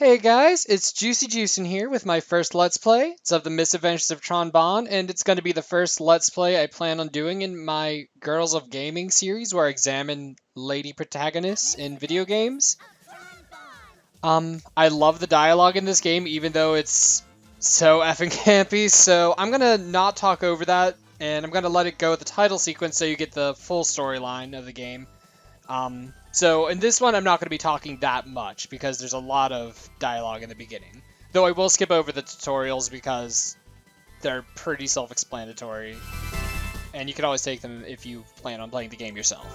Hey guys, it's Juicen here with my first Let's Play. It's of the Misadventures of Tron Bonne, and it's going to be the first Let's Play I plan on doing in my Girls of Gaming series where I examine lady protagonists in video games. I love the dialogue in this game, even though it's so effing campy, so I'm going to not talk over that, and I'm going to let it go with the title sequence so you get the full storyline of the game. So in this one, I'm not going to be talking that much because there's a lot of dialogue in the beginning. Though I will skip over the tutorials because they're pretty self-explanatory. And you can always take them if you plan on playing the game yourself.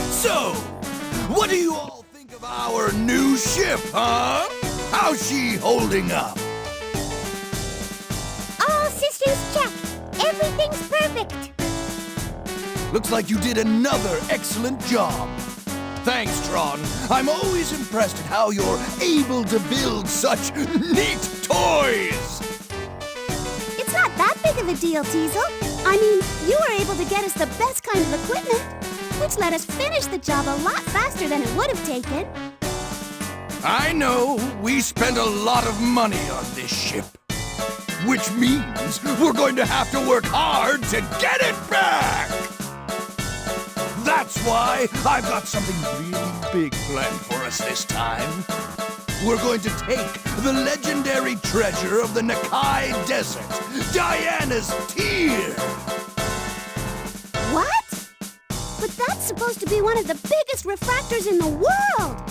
So, what do you all think of our new ship, huh? How's she holding up? All systems check. Everything's perfect. Looks like you did another excellent job. Thanks, Tron. I'm always impressed at how you're able to build such neat toys. It's not that big of a deal, Teasel. I mean, you were able to get us the best kind of equipment, which let us finish the job a lot faster than it would have taken. I know we spent a lot of money on this ship, which means we're going to have to work hard to get it back. That's why I've got something really big planned for us this time. We're going to take the legendary treasure of the Nakkai Desert, Diana's Tear. What? But that's supposed to be one of the biggest refractors in the world.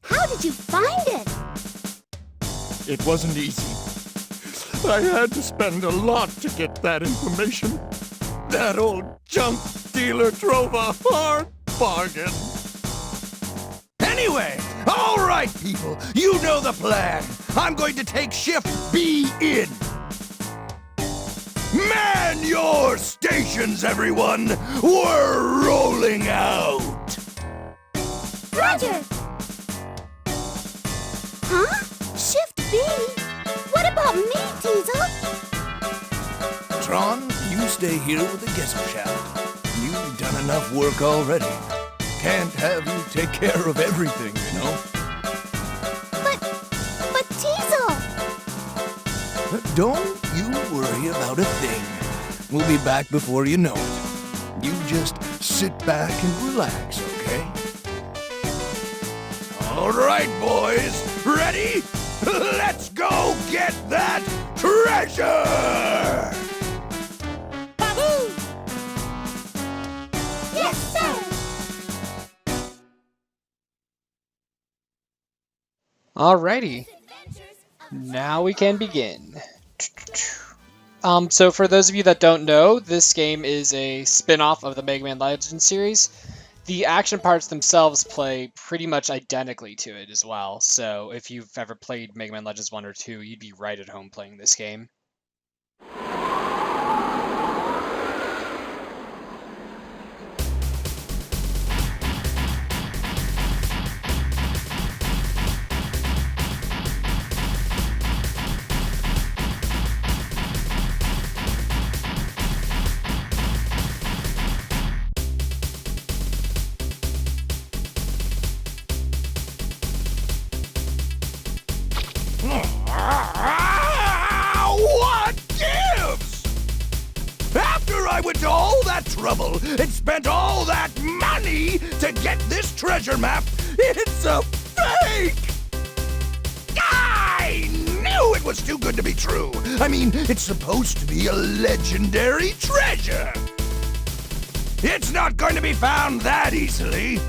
How did you find it? It wasn't easy. I had to spend a lot to get that information. That old junk dealer drove a hard bargain. Anyway, all right, people, you know the plan. I'm going to take Shift B in. Man your stations, everyone. We're rolling out. Roger. Huh? Shift B? What about me, Teasel? Tron, you stay here with the Geyser Shaft. You've done enough work already. Can't have you take care of everything, you know? But Teasel! Don't you worry about a thing. We'll be back before you know it. You just sit back and relax, okay? All right, boys. Ready? Let's go get that treasure! Baboo! Yes, sir! Alrighty, now we can begin. So for those of you that don't know, this game is a spin-off of the Mega Man Legends series. The action parts themselves play pretty much identically to it as well, so if you've ever played Mega Man Legends 1 or 2, you'd be right at home playing this game. What gives? After I went to all that trouble and spent all that money to get this treasure map, it's a fake! I knew it was too good to be true. I mean, it's supposed to be a legendary treasure. It's not going to be found that easily.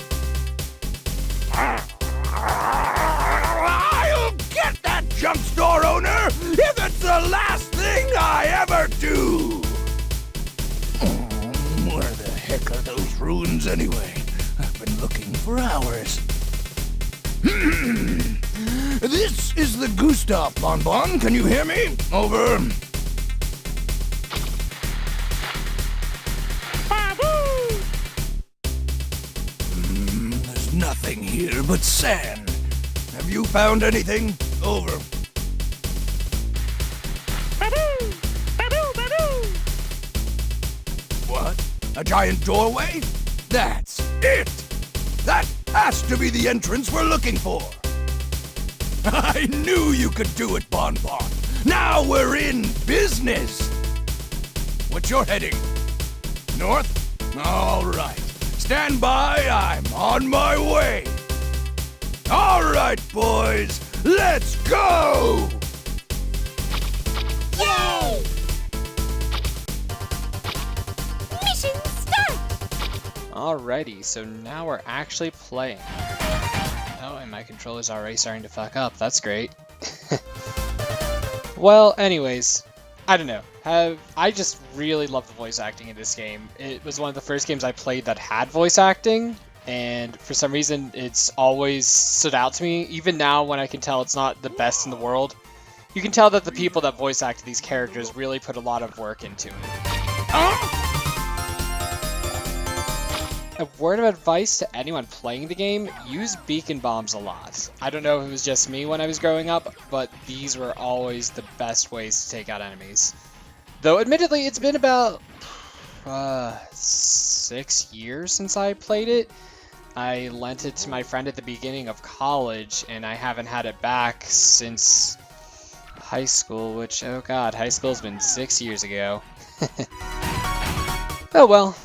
I'll get that junk store owner if it's the last thing I ever do! Where the heck are those ruins anyway? I've been looking for hours. This is the Gustav Tron Bonne. Can you hear me? Over. There's nothing here but sand. Have you found anything? Over. A giant doorway? That's it! That has to be the entrance we're looking for! I knew you could do it, Bonne. Now we're in business! What's your heading? North? All right. Stand by, I'm on my way! All right, boys, let's go! Yay! Mission start! Alrighty, so now we're actually playing. Oh, and my controller's already starting to fuck up. That's great. Well, anyways, I don't know. I just really love the voice acting in this game. It was one of the first games I played that had voice acting, and for some reason it's always stood out to me. Even now, when I can tell it's not the best in the world, you can tell that the people that voice act these characters really put a lot of work into it. A word of advice to anyone playing the game, use beacon bombs a lot. I don't know if it was just me when I was growing up, but these were always the best ways to take out enemies. Though admittedly, it's been about 6 years since I played it. I lent it to my friend at the beginning of college, and I haven't had it back since high school, which, oh god, high school's been 6 years ago. Oh well.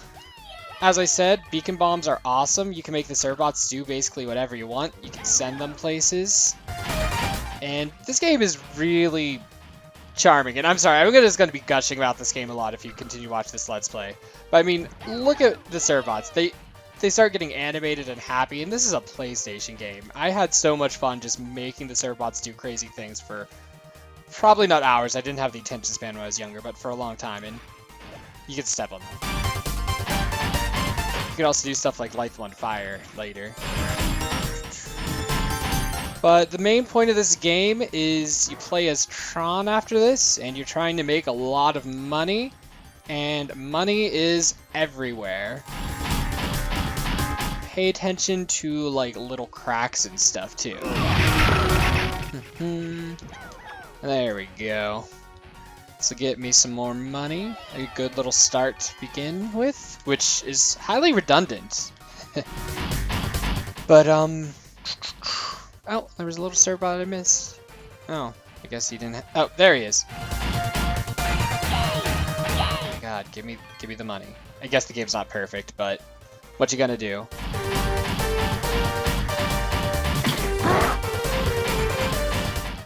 As I said, beacon bombs are awesome. You can make the Serbots do basically whatever you want. You can send them places. And this game is really charming. And I'm sorry, I'm just going to be gushing about this game a lot if you continue to watch this Let's Play. But I mean, look at the Serbots. They start getting animated and happy, and this is a PlayStation game. I had so much fun just making the Serbots do crazy things for probably not hours. I didn't have the attention span when I was younger, but for a long time, and you could step on them. You can also do stuff like light them on fire later. But the main point of this game is you play as Tron after this, and you're trying to make a lot of money, and money is everywhere. Pay attention to like little cracks and stuff too. There we go. So get me some more money, a good little start to begin with, which is highly redundant. But, oh, there was a little Serbot I missed. Oh, I guess he didn't oh, there he is. Oh my god, give me the money. I guess the game's not perfect, but what you gonna do?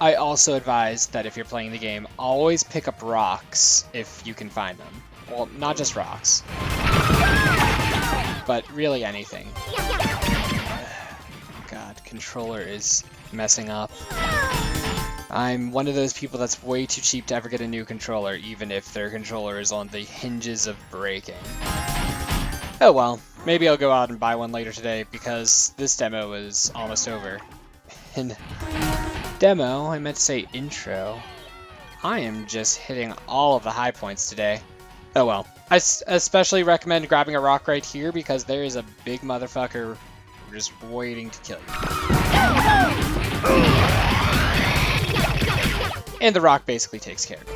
I also advise that if you're playing the game, always pick up rocks if you can find them. Well, not just rocks, but really anything. God, controller is messing up. I'm one of those people that's way too cheap to ever get a new controller, even if their controller is on the hinges of breaking. Oh well, maybe I'll go out and buy one later today, because this demo is almost over. And demo, I meant to say intro. I am just hitting all of the high points today. Oh well. I especially recommend grabbing a rock right here because there is a big motherfucker just waiting to kill you. And the rock basically takes care of it.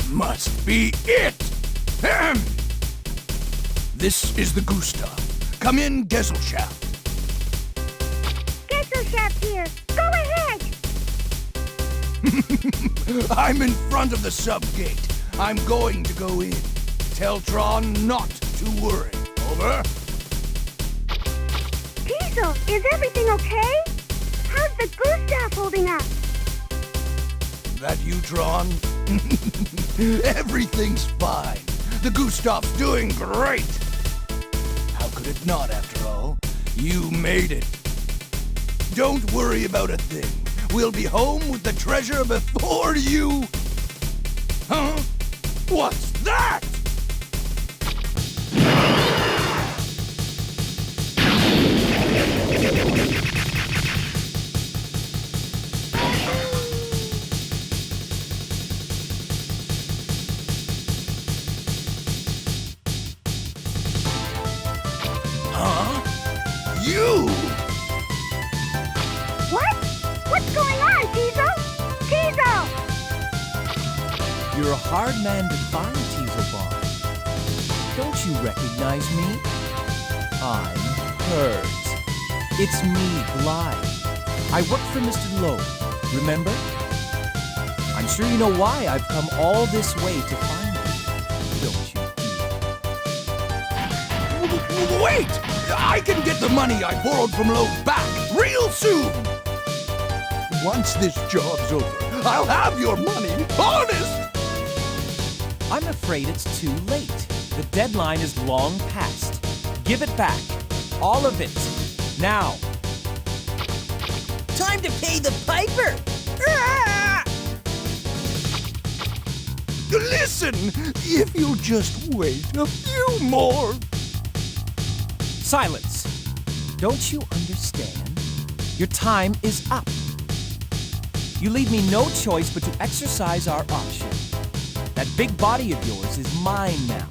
Must be it! Ahem. This is the Gustav. Come in, Gesellschaft. Gesellschaft here. Go ahead. I'm in front of the sub-gate. I'm going to go in. Tell Tron not to worry. Over. Diesel, is everything okay? How's the Gustav holding up? That you, Tron? Everything's fine. The Gustav's doing great. How could it not, after all? You made it. Don't worry about a thing. We'll be home with the treasure before you... Huh? What's that? Huh? You! What? What's going on, Teasel? Teasel! You're a hard man to find, Teasel Bonne. Don't you recognize me? I'm Hurt. It's me, Glide. I work for Mr. Lowe, remember? I'm sure you know why I've come all this way to find you, don't you, dear? Wait! I can get the money I borrowed from Lowe back real soon! Once this job's over, I'll have your money, honest! I'm afraid it's too late. The deadline is long past. Give it back. All of it. Now. Time to pay the piper! Ah! Listen, if you'll just wait a few more... Silence! Don't you understand? Your time is up. You leave me no choice but to exercise our option. That big body of yours is mine now.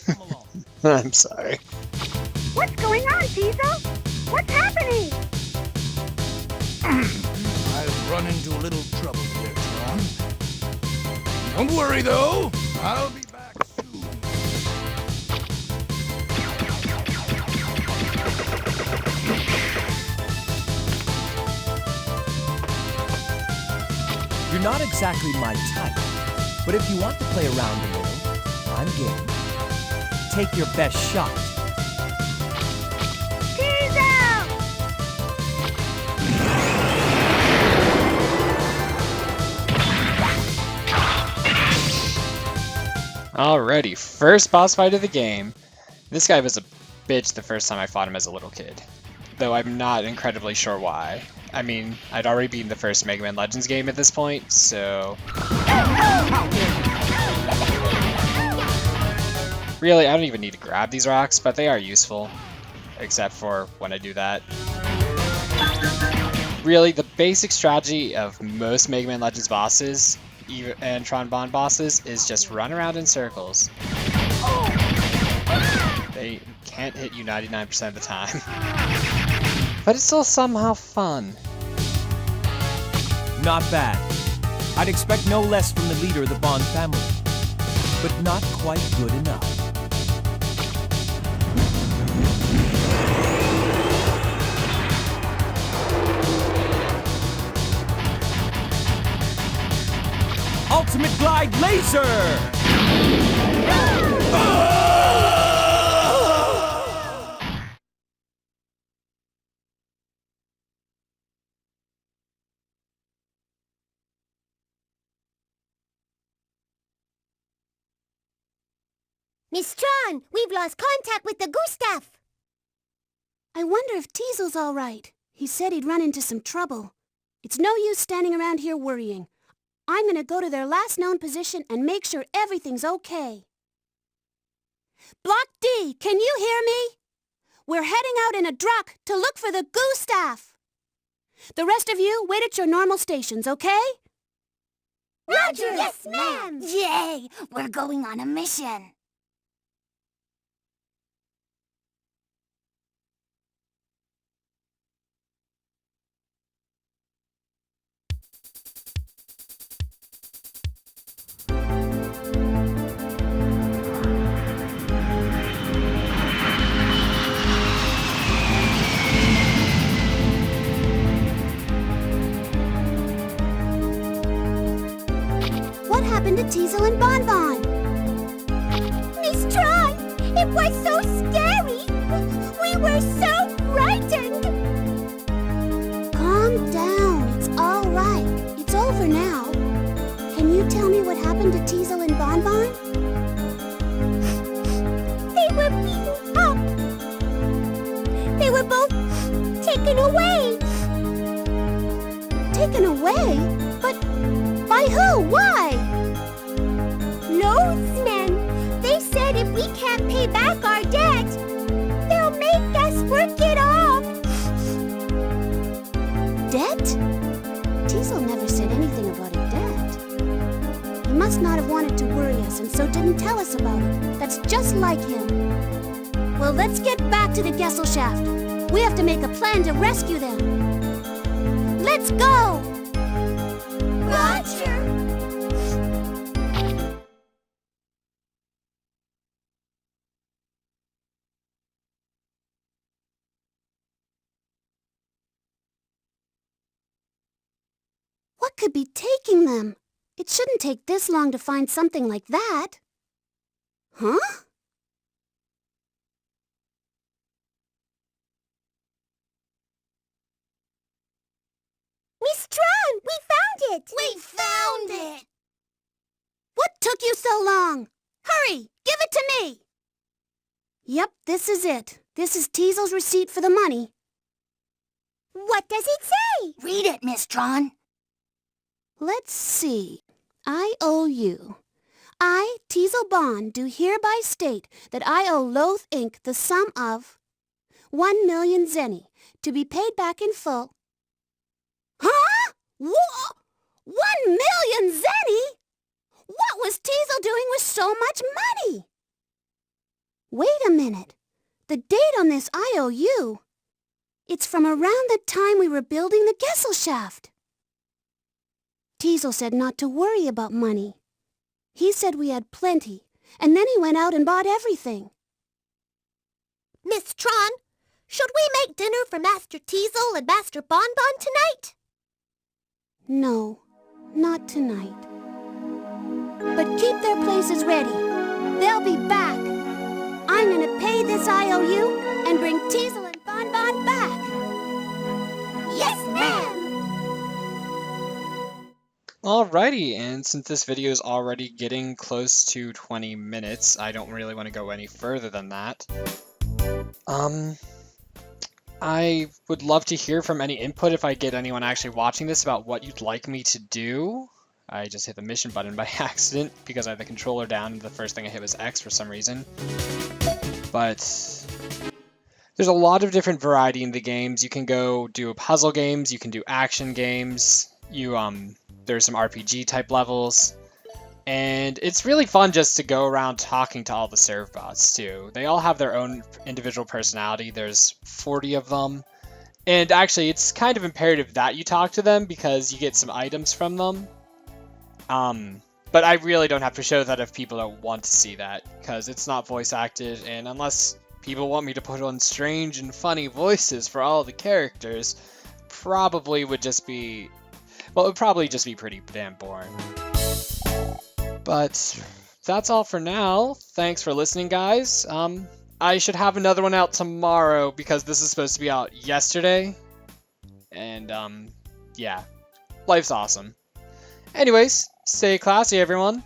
Come along. I'm sorry. What's going on, Teasel? What's happening? I've run into a little trouble here, Tron. Don't worry, though. I'll be back soon. You're not exactly my type, but if you want to play around a little, I'm game. Take your best shot. Teasel! Alrighty, first boss fight of the game. This guy was a bitch the first time I fought him as a little kid, though I'm not incredibly sure why. I mean, I'd already beaten the first Mega Man Legends game at this point, so... Really, I don't even need to grab these rocks, but they are useful, except for when I do that. Really, the basic strategy of most Mega Man Legends bosses and Tron Bonne bosses is just run around in circles. They can't hit you 99% of the time. But it's still somehow fun. Not bad. I'd expect no less from the leader of the Bonne family, but not quite good enough. Ultimate Glide Laser! Miss Tron, we've lost contact with the Gustav. I wonder if Teasel's all right. He said he'd run into some trouble. It's no use standing around here worrying. I'm gonna go to their last known position and make sure everything's okay. Block D, can you hear me? We're heading out in a truck to look for the Gustav. The rest of you, wait at your normal stations, okay? Roger! Yes, ma'am! Yay! We're going on a mission. What happened to Teasel and Bonne Bonne? Miss Tron, it was so scary! We were so frightened! Calm down, it's all right. It's over now. Can you tell me what happened to Teasel and Bonne Bonne? They were beaten up! They were both taken away! Taken away? But by who? Why? can't pay back our debt, they'll make us work it off. Debt? Teasel never said anything about a debt. He must not have wanted to worry us and so didn't tell us about it. That's just like him. Well, let's get back to the Gesellschaft. We have to make a plan to rescue them. Let's go! Roger! What could be taking them? It shouldn't take this long to find something like that. Huh? Miss Tron, we found it! We found it! What took you so long? Hurry, give it to me! Yep, this is it. This is Teasel's receipt for the money. What does it say? Read it, Miss Tron. Let's see. I owe you. I, Tron Bonne, do hereby state that I owe Loath Inc. the sum of 1,000,000 zenny, to be paid back in full. Huh? 1,000,000 zenny? What was Teasel doing with so much money? Wait a minute. The date on this IOU. It's from around the time we were building the Gesellschaft. Teasel said not to worry about money. He said we had plenty, and then he went out and bought everything. Miss Tron, should we make dinner for Master Teasel and Master Bonbon tonight? No, not tonight. But keep their places ready. They'll be back. I'm gonna pay this IOU and bring Teasel and Bonbon back. Yes, ma'am! Alrighty, and since this video is already getting close to 20 minutes, I don't really want to go any further than that. I would love to hear from any input if I get anyone actually watching this about what you'd like me to do. I just hit the mission button by accident because I had the controller down and the first thing I hit was X for some reason. But there's a lot of different variety in the games. You can go do puzzle games, you can do action games, there's some RPG type levels, and it's really fun just to go around talking to all the serve bots too. They all have their own individual personality. There's 40 of them, and actually it's kind of imperative that you talk to them because you get some items from them. But I really don't have to show that if people don't want to see that, because it's not voice acted, and unless people want me to put on strange and funny voices for all the characters, probably would just be... well, it would probably just be pretty damn boring. But that's all for now. Thanks for listening, guys. I should have another one out tomorrow because this is supposed to be out yesterday. And, yeah. Life's awesome. Anyways, stay classy, everyone.